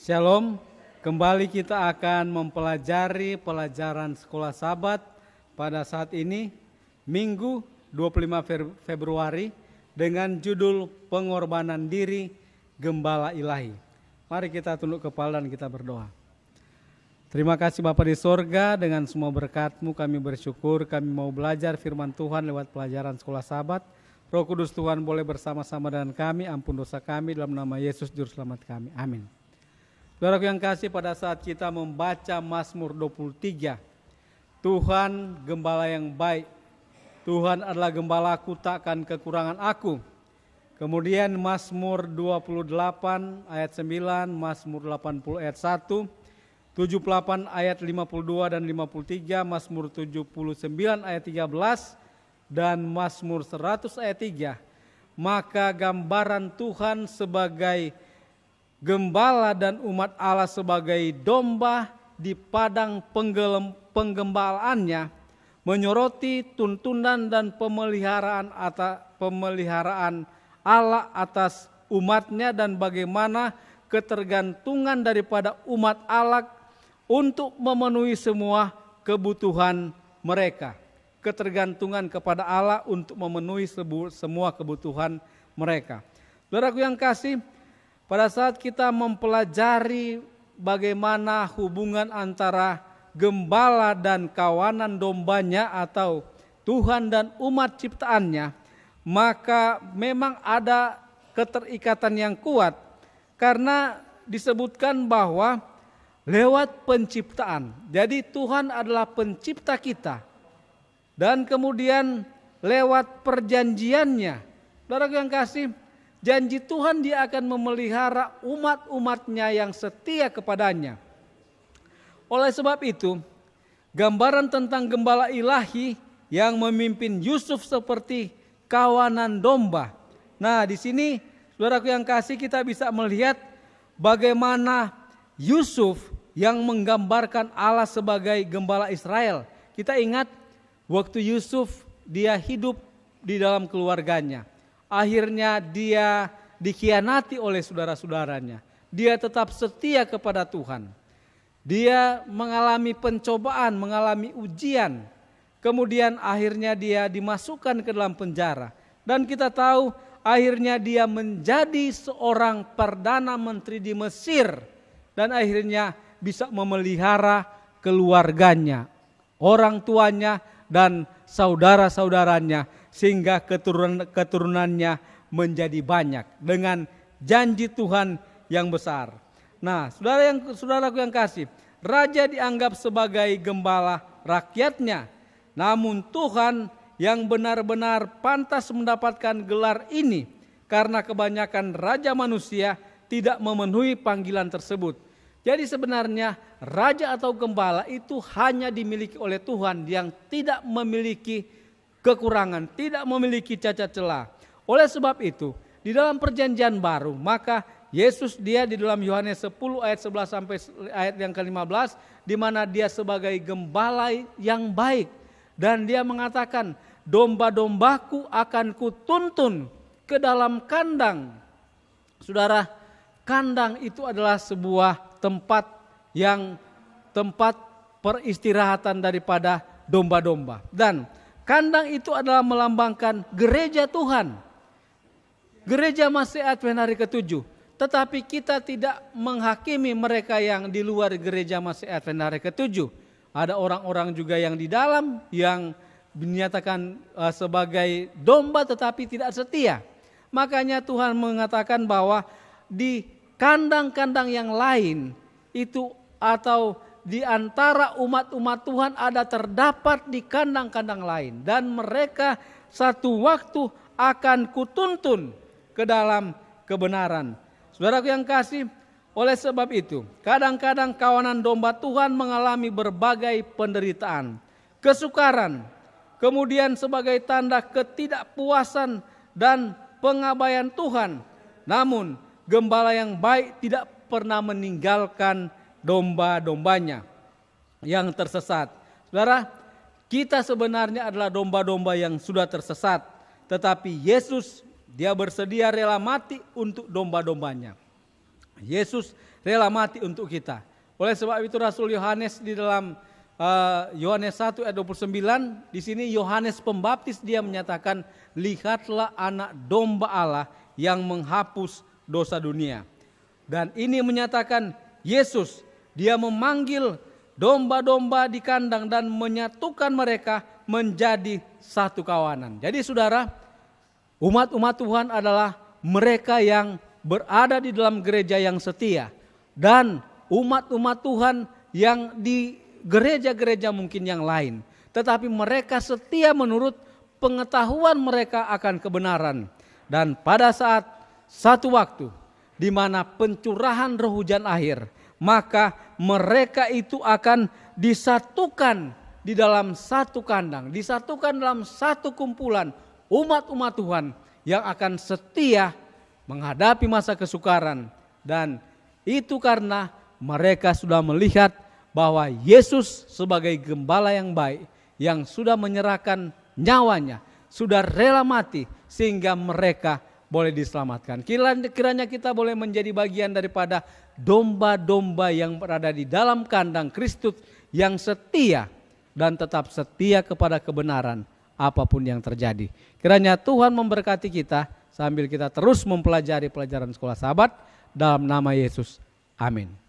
Shalom, kembali kita akan mempelajari pelajaran sekolah Sabat pada saat ini, Minggu 25 Februari dengan judul Pengorbanan Diri Gembala Ilahi. Mari kita tunduk kepala dan kita berdoa. Terima kasih Bapa di sorga, dengan semua berkat-Mu kami bersyukur, kami mau belajar firman Tuhan lewat pelajaran sekolah Sabat. Roh Kudus Tuhan boleh bersama-sama dengan kami, ampun dosa kami dalam nama Yesus Juru Selamat kami, amin. Saudaraku yang kasih, pada saat kita membaca Mazmur 23, Tuhan gembala yang baik, Tuhan adalah gembalaku, takkan kekurangan aku. Kemudian Mazmur 28 ayat 9, Mazmur 80 ayat 1, 78 ayat 52 dan 53, Mazmur 79 ayat 13, dan Mazmur 100 ayat 3. Maka gambaran Tuhan sebagai gembala dan umat Allah sebagai domba di padang penggembalaannya menyoroti tuntunan dan pemeliharaan Allah atas umatnya dan bagaimana ketergantungan daripada umat Allah untuk memenuhi semua kebutuhan mereka. Ketergantungan kepada Allah untuk memenuhi semua kebutuhan mereka. Saudaraku yang kasih, pada saat kita mempelajari bagaimana hubungan antara gembala dan kawanan dombanya atau Tuhan dan umat ciptaannya, maka memang ada keterikatan yang kuat karena disebutkan bahwa lewat penciptaan. Jadi Tuhan adalah pencipta kita dan kemudian lewat perjanjiannya. Saudara yang kasih, janji Tuhan dia akan memelihara umat-umatnya yang setia kepadanya. Oleh sebab itu, gambaran tentang gembala ilahi yang memimpin Yusuf seperti kawanan domba. Nah, di sini saudaraku yang kasih, kita bisa melihat bagaimana Yusuf yang menggambarkan Allah sebagai gembala Israel. Kita ingat waktu Yusuf dia hidup di dalam keluarganya. Akhirnya dia dikhianati oleh saudara-saudaranya. Dia tetap setia kepada Tuhan. Dia mengalami pencobaan, mengalami ujian. Kemudian akhirnya dia dimasukkan ke dalam penjara. Dan kita tahu akhirnya dia menjadi seorang perdana menteri di Mesir. Dan akhirnya bisa memelihara keluarganya, orang tuanya dan saudara-saudaranya, sehingga keturunannya menjadi banyak dengan janji Tuhan yang besar. Nah, saudaraku yang kasih, raja dianggap sebagai gembala rakyatnya. Namun Tuhan yang benar-benar pantas mendapatkan gelar ini karena kebanyakan raja manusia tidak memenuhi panggilan tersebut. Jadi sebenarnya raja atau gembala itu hanya dimiliki oleh Tuhan yang tidak memiliki kekurangan, tidak memiliki cacat celah. Oleh sebab itu, di dalam perjanjian baru, maka Yesus dia di dalam Yohanes 10 ayat 11 sampai ayat yang ke-15, di mana dia sebagai gembala yang baik. Dan dia mengatakan, domba-dombaku akan kutuntun ke dalam kandang. Saudara, kandang itu adalah sebuah tempat peristirahatan daripada domba-domba. Dan kandang itu adalah melambangkan gereja Tuhan. Gereja masih Advent hari ke-7. Tetapi kita tidak menghakimi mereka yang di luar gereja masih Advent hari ke-7. Ada orang-orang juga yang di dalam yang dinyatakan sebagai domba tetapi tidak setia. Makanya Tuhan mengatakan bahwa di kandang-kandang yang lain itu atau di antara umat-umat Tuhan ada terdapat di kandang-kandang lain. Dan mereka satu waktu akan kutuntun ke dalam kebenaran. Saudaraku yang kasih, oleh sebab itu kadang-kadang kawanan domba Tuhan mengalami berbagai penderitaan, kesukaran, kemudian sebagai tanda ketidakpuasan dan pengabaian Tuhan. Namun gembala yang baik tidak pernah meninggalkan domba-dombanya yang tersesat. Saudara, kita sebenarnya adalah domba-domba yang sudah tersesat, tetapi Yesus dia bersedia rela mati untuk domba-dombanya. Yesus rela mati untuk kita. Oleh sebab itu Rasul Yohanes di dalam Yohanes 1 ayat 29, di sini Yohanes Pembaptis dia menyatakan, lihatlah anak domba Allah yang menghapus dosa dunia. Dan ini menyatakan Yesus, dia memanggil domba-domba di kandang dan menyatukan mereka menjadi satu kawanan. Jadi saudara, umat-umat Tuhan adalah mereka yang berada di dalam gereja yang setia. Dan umat-umat Tuhan yang di gereja-gereja mungkin yang lain, tetapi mereka setia menurut pengetahuan mereka akan kebenaran. Dan pada saat satu waktu di mana pencurahan roh hujan akhir, maka mereka itu akan disatukan di dalam satu kandang, disatukan dalam satu kumpulan umat-umat Tuhan yang akan setia menghadapi masa kesukaran. Dan itu karena mereka sudah melihat bahwa Yesus sebagai gembala yang baik, yang sudah menyerahkan nyawanya, sudah rela mati sehingga mereka boleh diselamatkan. Kiranya kita boleh menjadi bagian daripada domba-domba yang berada di dalam kandang Kristus yang setia dan tetap setia kepada kebenaran apapun yang terjadi. Kiranya Tuhan memberkati kita sambil kita terus mempelajari pelajaran Sekolah Sabat dalam nama Yesus. Amin.